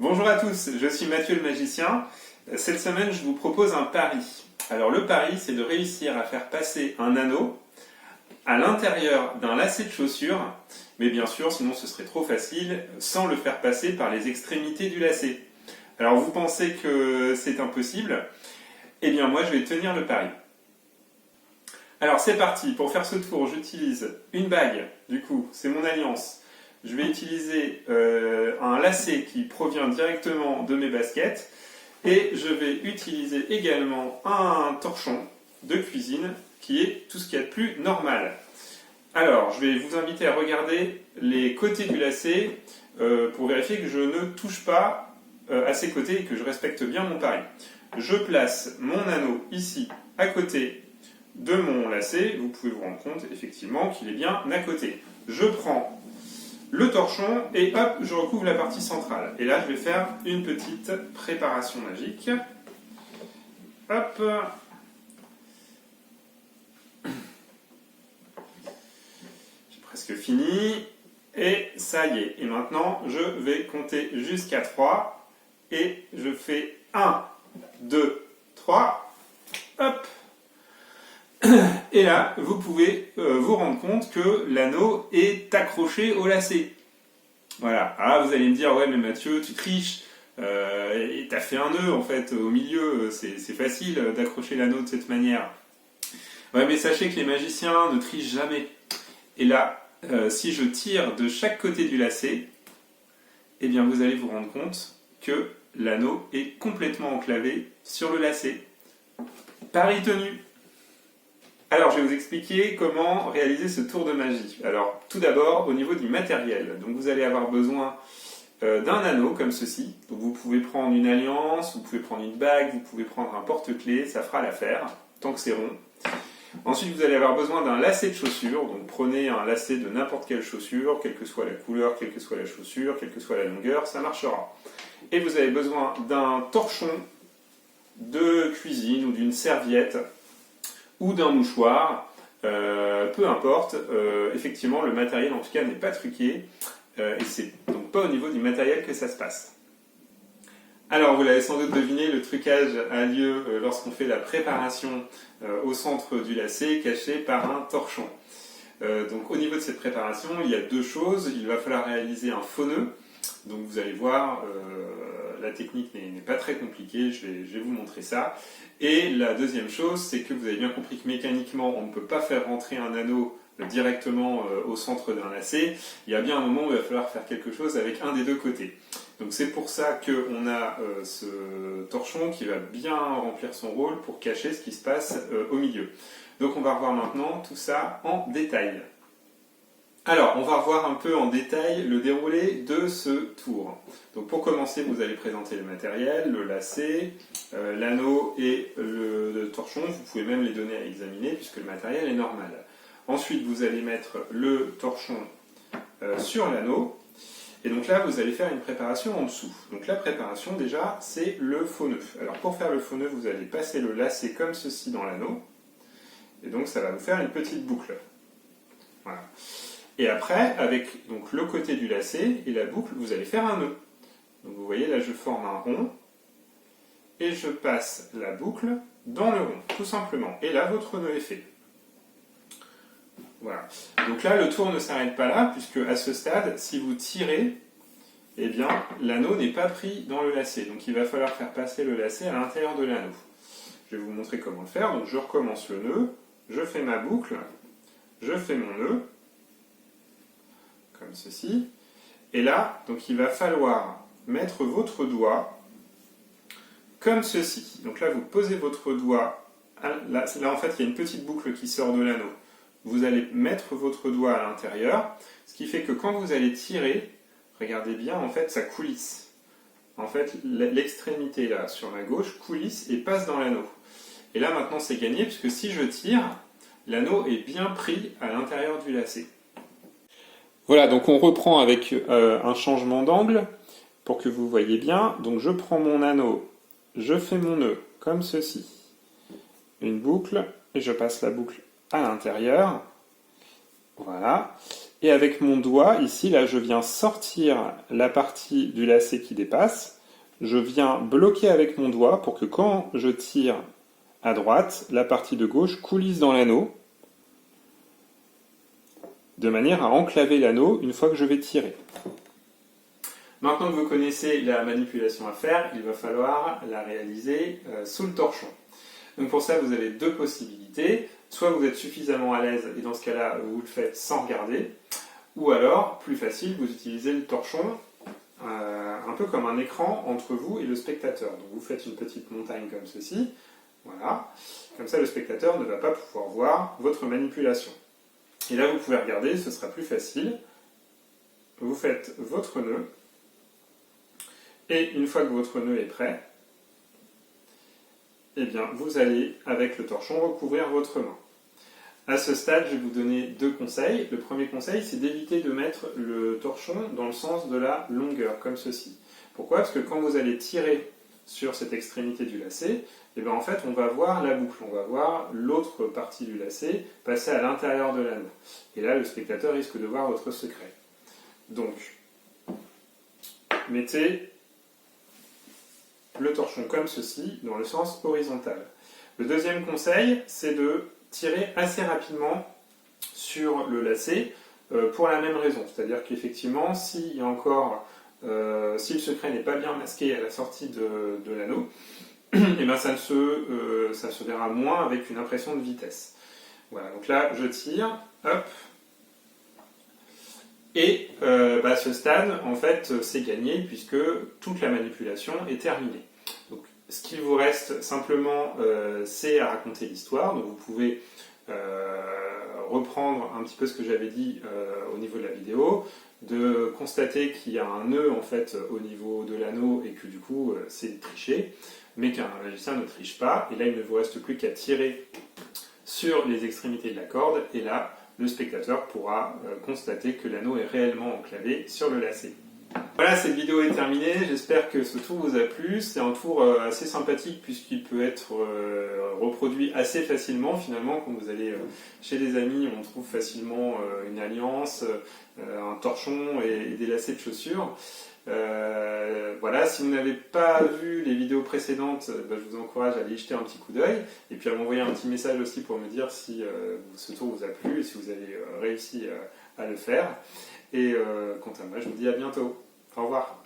Bonjour à tous, je suis Mathieu le magicien. Cette semaine, je vous propose un pari. Alors le pari, c'est de réussir à faire passer un anneau à l'intérieur d'un lacet de chaussure, mais bien sûr, sinon ce serait trop facile, sans le faire passer par les extrémités du lacet. Alors vous pensez que c'est impossible? Eh bien moi, je vais tenir le pari. Alors c'est parti, pour faire ce tour, j'utilise une bague, du coup, c'est mon alliance. Je vais utiliser un lacet qui provient directement de mes baskets et je vais utiliser également un torchon de cuisine qui est tout ce qu'il y a de plus normal. Alors, je vais vous inviter à regarder les côtés du lacet pour vérifier que je ne touche pas à ces côtés et que je respecte bien mon pari. Je place mon anneau ici à côté de mon lacet. Vous pouvez vous rendre compte effectivement qu'il est bien à côté. Je prends le torchon et hop, je recouvre la partie centrale. Et là, je vais faire une petite préparation magique. Hop. J'ai presque fini. Et ça y est. Et maintenant, je vais compter jusqu'à 3. Et je fais 1, 2, 3. Hop. Et là, vous pouvez vous rendre compte que l'anneau est accroché au lacet. Voilà. Ah, vous allez me dire, ouais, mais Mathieu, tu triches. Et t'as fait un nœud, en fait, au milieu. C'est facile d'accrocher l'anneau de cette manière. Ouais, mais sachez que les magiciens ne trichent jamais. Et là, si je tire de chaque côté du lacet, eh bien, vous allez vous rendre compte que l'anneau est complètement enclavé sur le lacet. Pari tenu! Alors, je vais vous expliquer comment réaliser ce tour de magie. Alors, tout d'abord, au niveau du matériel. Donc, vous allez avoir besoin d'un anneau comme ceci. Donc, vous pouvez prendre une alliance, vous pouvez prendre une bague, vous pouvez prendre un porte-clés, ça fera l'affaire, tant que c'est rond. Ensuite, vous allez avoir besoin d'un lacet de chaussure. Donc, prenez un lacet de n'importe quelle chaussure, quelle que soit la couleur, quelle que soit la chaussure, quelle que soit la longueur, ça marchera. Et vous avez besoin d'un torchon de cuisine ou d'une serviette ou d'un mouchoir, peu importe, effectivement le matériel en tout cas n'est pas truqué, et c'est donc pas au niveau du matériel que ça se passe. Alors vous l'avez sans doute deviné, le trucage a lieu lorsqu'on fait la préparation au centre du lacet, caché par un torchon. Donc au niveau de cette préparation, il y a deux choses, il va falloir réaliser un faux nœud, donc vous allez voir, la technique n'est pas très compliquée, je vais vous montrer ça. Et la deuxième chose, c'est que vous avez bien compris que mécaniquement, on ne peut pas faire rentrer un anneau directement au centre d'un lacet. Il y a bien un moment où il va falloir faire quelque chose avec un des deux côtés. Donc c'est pour ça qu'on a ce torchon qui va bien remplir son rôle pour cacher ce qui se passe au milieu. Donc on va revoir maintenant tout ça en détail. Alors, on va revoir un peu en détail le déroulé de ce tour. Donc pour commencer, vous allez présenter le matériel, le lacet, l'anneau et le torchon. Vous pouvez même les donner à examiner puisque le matériel est normal. Ensuite, vous allez mettre le torchon sur l'anneau. Et donc là, vous allez faire une préparation en dessous. Donc la préparation, déjà, c'est le faux nœud. Alors pour faire le faux nœud, vous allez passer le lacet comme ceci dans l'anneau. Et donc ça va vous faire une petite boucle. Voilà. Et après, avec donc, le côté du lacet et la boucle, vous allez faire un nœud. Donc vous voyez, là je forme un rond, et je passe la boucle dans le rond, tout simplement. Et là, votre nœud est fait. Voilà. Donc là, le tour ne s'arrête pas là, puisque à ce stade, si vous tirez, eh bien, l'anneau n'est pas pris dans le lacet. Donc il va falloir faire passer le lacet à l'intérieur de l'anneau. Je vais vous montrer comment le faire. Donc je recommence le nœud, je fais ma boucle, je fais mon nœud, comme ceci. Et là, donc il va falloir mettre votre doigt comme ceci. Donc là, vous posez votre doigt, là en fait, il y a une petite boucle qui sort de l'anneau. Vous allez mettre votre doigt à l'intérieur, ce qui fait que quand vous allez tirer, regardez bien, en fait, ça coulisse. En fait, l'extrémité là, sur la gauche, coulisse et passe dans l'anneau. Et là, maintenant, c'est gagné, puisque si je tire, l'anneau est bien pris à l'intérieur du lacet. Voilà, donc on reprend avec un changement d'angle pour que vous voyez bien. Donc je prends mon anneau, je fais mon nœud comme ceci. Une boucle, et je passe la boucle à l'intérieur. Voilà. Et avec mon doigt, ici, là, je viens sortir la partie du lacet qui dépasse. je viens bloquer avec mon doigt pour que quand je tire à droite, la partie de gauche coulisse dans l'anneau, de manière à enclaver l'anneau une fois que je vais tirer. Maintenant que vous connaissez la manipulation à faire, il va falloir la réaliser sous le torchon. Donc pour ça, vous avez deux possibilités. Soit vous êtes suffisamment à l'aise, et dans ce cas-là, vous le faites sans regarder, ou alors, plus facile, vous utilisez le torchon un peu comme un écran entre vous et le spectateur. Donc vous faites une petite montagne comme ceci, voilà. Comme ça, le spectateur ne va pas pouvoir voir votre manipulation. Et là, vous pouvez regarder, ce sera plus facile. Vous faites votre nœud, et une fois que votre nœud est prêt, eh bien, vous allez, avec le torchon, recouvrir votre main. À ce stade, je vais vous donner deux conseils. Le premier conseil, c'est d'éviter de mettre le torchon dans le sens de la longueur, comme ceci. Pourquoi? Parce que quand vous allez tirer sur cette extrémité du lacet, eh bien, en fait, on va voir la boucle, on va voir l'autre partie du lacet passer à l'intérieur de l'anneau. Et là, le spectateur risque de voir votre secret. Donc, mettez le torchon comme ceci, dans le sens horizontal. Le deuxième conseil, c'est de tirer assez rapidement sur le lacet pour la même raison. C'est-à-dire qu'effectivement, s'il y a encore, si le secret n'est pas bien masqué à la sortie de l'anneau, et ben ça se verra moins avec une impression de vitesse. Voilà, donc là, je tire, hop, et à ce stade, en fait, c'est gagné puisque toute la manipulation est terminée. Donc, ce qu'il vous reste simplement, c'est à raconter l'histoire. Donc, vous pouvez reprendre un petit peu ce que j'avais dit au niveau de la vidéo, de constater qu'il y a un nœud en fait au niveau de l'anneau et que du coup c'est triché, mais qu'un magicien ne triche pas. Et là, il ne vous reste plus qu'à tirer sur les extrémités de la corde et là, le spectateur pourra constater que l'anneau est réellement enclavé sur le lacet. Voilà, cette vidéo est terminée, j'espère que ce tour vous a plu. C'est un tour assez sympathique puisqu'il peut être reproduit assez facilement. Finalement, quand vous allez chez des amis, on trouve facilement une alliance, un torchon et des lacets de chaussures. Voilà, si vous n'avez pas vu les vidéos précédentes, je vous encourage à aller y jeter un petit coup d'œil et puis à m'envoyer un petit message aussi pour me dire si ce tour vous a plu et si vous avez réussi à le faire. Et quant à moi, je vous dis à bientôt. Au revoir.